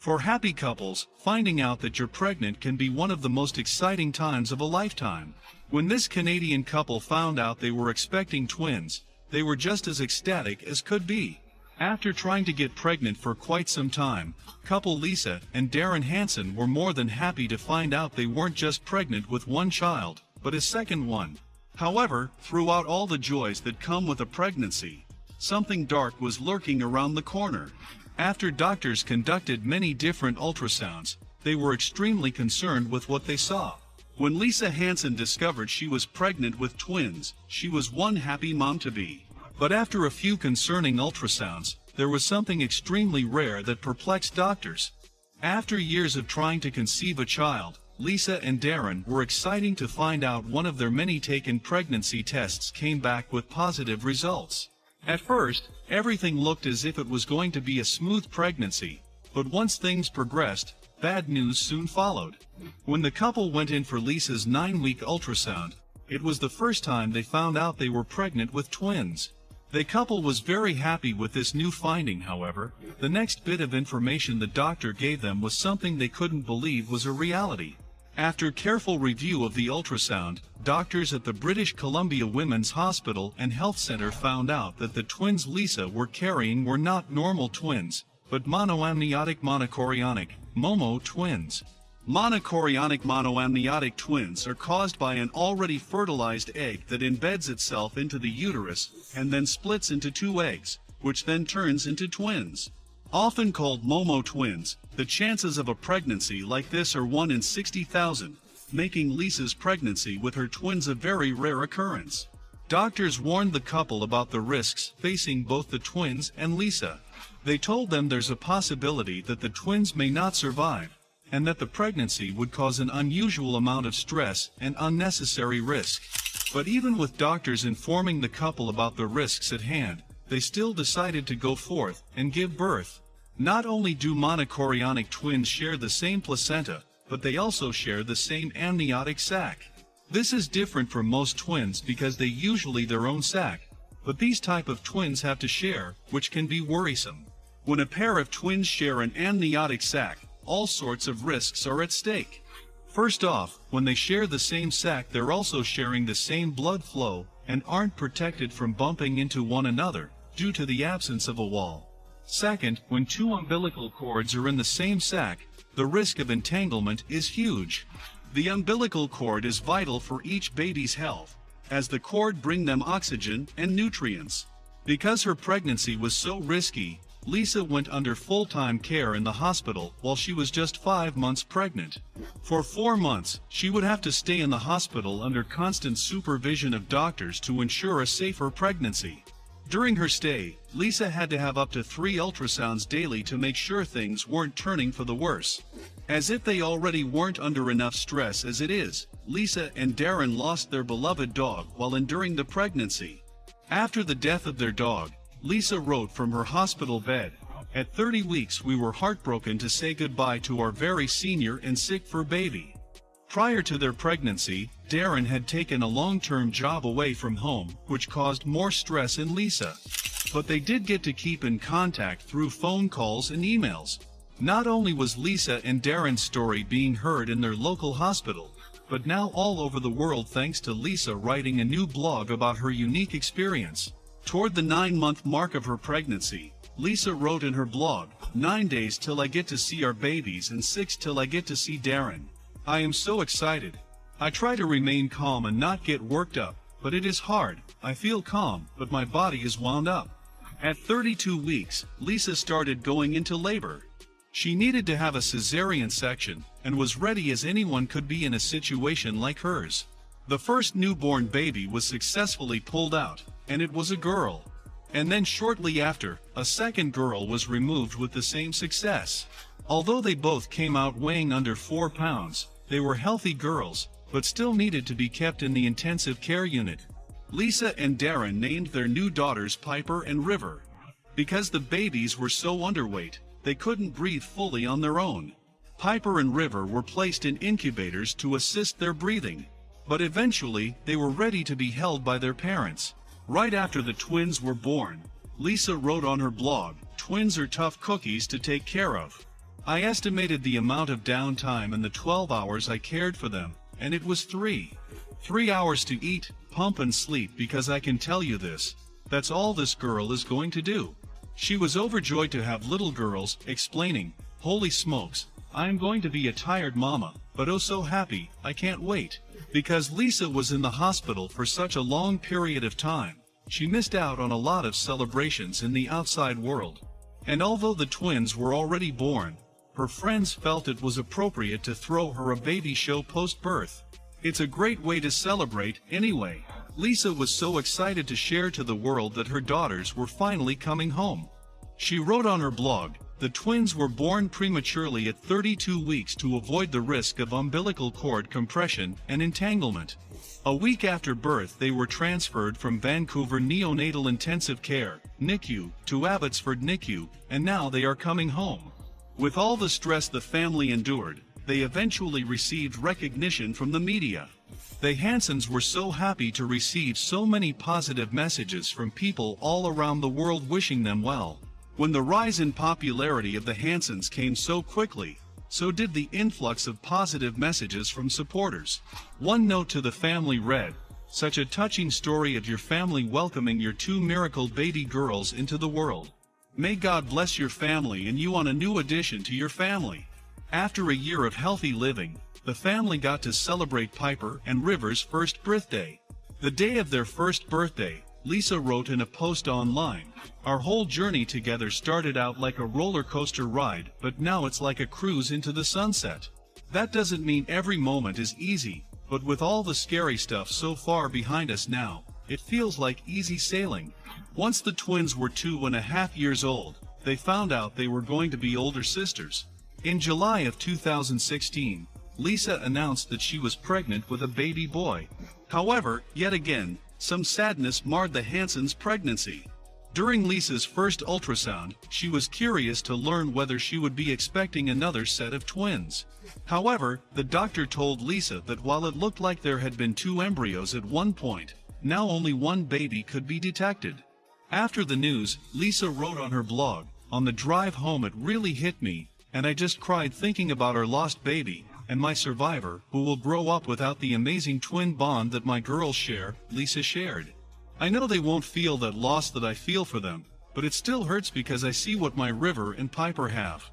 For happy couples, finding out that you're pregnant can be one of the most exciting times of a lifetime. When this Canadian couple found out they were expecting twins, they were just as ecstatic as could be. After trying to get pregnant for quite some time, couple Lisa and Darren Hansen were more than happy to find out they weren't just pregnant with one child, but a second one. However, throughout all the joys that come with a pregnancy, something dark was lurking around the corner. After doctors conducted many different ultrasounds, they were extremely concerned with what they saw. When Lisa Hansen discovered she was pregnant with twins, she was one happy mom-to-be. But after a few concerning ultrasounds, there was something extremely rare that perplexed doctors. After years of trying to conceive a child, Lisa and Darren were excited to find out one of their many taken pregnancy tests came back with positive results. At first, everything looked as if it was going to be a smooth pregnancy, but once things progressed, bad news soon followed. When the couple went in for Lisa's 9-week ultrasound, it was the first time they found out they were pregnant with twins. The couple was very happy with this new finding. However, the next bit of information the doctor gave them was something they couldn't believe was a reality. After careful review of the ultrasound, doctors at the British Columbia Women's Hospital and Health Center found out that the twins Lisa were carrying were not normal twins, but monochorionic (MOMO) twins. Monochorionic twins are caused by an already fertilized egg that embeds itself into the uterus and then splits into two eggs, which then turns into twins. Often called MOMO twins, the chances of a pregnancy like this are 1 in 60,000, making Lisa's pregnancy with her twins a very rare occurrence. Doctors warned the couple about the risks facing both the twins and Lisa. They told them there's a possibility that the twins may not survive, and that the pregnancy would cause an unusual amount of stress and unnecessary risk. But even with doctors informing the couple about the risks at hand, they still decided to go forth and give birth. Not only do monochorionic twins share the same placenta, but they also share the same amniotic sac. This is different from most twins because they usually their own sac, but these type of twins have to share, which can be worrisome. When a pair of twins share an amniotic sac, all sorts of risks are at stake. First off, when they share the same sac, they're also sharing the same blood flow and aren't protected from bumping into one another due to the absence of a wall. Second, when two umbilical cords are in the same sac, the risk of entanglement is huge. The umbilical cord is vital for each baby's health, as the cord brings them oxygen and nutrients. Because her pregnancy was so risky, Lisa went under full-time care in the hospital while she was just 5 months pregnant. For 4 months, she would have to stay in the hospital under constant supervision of doctors to ensure a safer pregnancy. During her stay, Lisa had to have up to 3 ultrasounds daily to make sure things weren't turning for the worse. As if they already weren't under enough stress as it is, Lisa and Darren lost their beloved dog while enduring the pregnancy. After the death of their dog, Lisa wrote from her hospital bed, "At 30 weeks we were heartbroken to say goodbye to our very senior and sick fur baby." Prior to their pregnancy, Darren had taken a long-term job away from home, which caused more stress in Lisa. But they did get to keep in contact through phone calls and emails. Not only was Lisa and Darren's story being heard in their local hospital, but now all over the world thanks to Lisa writing a new blog about her unique experience. Toward the 9-month mark of her pregnancy, Lisa wrote in her blog, "9 days till I get to see our babies and 6 till I get to see Darren. I am so excited. I try to remain calm and not get worked up, but it is hard. I feel calm, but my body is wound up." At 32 weeks, Lisa started going into labor. She needed to have a cesarean section, and was ready as anyone could be in a situation like hers. The first newborn baby was successfully pulled out, and it was a girl. And then shortly after, a second girl was removed with the same success. Although they both came out weighing under 4 pounds, they were healthy girls, but still needed to be kept in the intensive care unit. Lisa and Darren named their new daughters Piper and River. Because the babies were so underweight, they couldn't breathe fully on their own. Piper and River were placed in incubators to assist their breathing. But eventually, they were ready to be held by their parents. Right after the twins were born, Lisa wrote on her blog, "Twins are tough cookies to take care of. I estimated the amount of downtime and the 12 hours I cared for them, and it was 3. 3 hours to eat, pump and sleep, because I can tell you this, that's all this girl is going to do. She was overjoyed to have little girls, explaining, "Holy smokes, I am going to be a tired mama, but oh so happy, I can't wait." Because Lisa was in the hospital for such a long period of time, she missed out on a lot of celebrations in the outside world. And although the twins were already born, her friends felt it was appropriate to throw her a baby show post-birth. It's a great way to celebrate, anyway. Lisa was so excited to share to the world that her daughters were finally coming home. She wrote on her blog, "The twins were born prematurely at 32 weeks to avoid the risk of umbilical cord compression and entanglement. A week after birth they were transferred from Vancouver Neonatal Intensive Care, NICU, to Abbotsford NICU, and now they are coming home." With all the stress the family endured, they eventually received recognition from the media. The Hansons were so happy to receive so many positive messages from people all around the world wishing them well. When the rise in popularity of the Hansons came so quickly, so did the influx of positive messages from supporters. One note to the family read, "Such a touching story of your family welcoming your 2 miracle baby girls into the world. May God bless your family and you on a new addition to your family." After a year of healthy living, the family got to celebrate Piper and River's first birthday. The day of their first birthday, Lisa wrote in a post online, "Our whole journey together started out like a roller coaster ride, but now it's like a cruise into the sunset. That doesn't mean every moment is easy, but with all the scary stuff so far behind us now, it feels like easy sailing." Once the twins were 2.5 years old, they found out they were going to be older sisters. In July of 2016, Lisa announced that she was pregnant with a baby boy. However, yet again, some sadness marred the Hansons' pregnancy. During Lisa's first ultrasound, she was curious to learn whether she would be expecting another set of twins. However, the doctor told Lisa that while it looked like there had been 2 embryos at one point, now only 1 baby could be detected. After the news, Lisa wrote on her blog, "On the drive home it really hit me, and I just cried thinking about our lost baby, and my survivor, who will grow up without the amazing twin bond that my girls share," Lisa shared. "I know they won't feel that loss that I feel for them, but it still hurts because I see what my River and Piper have.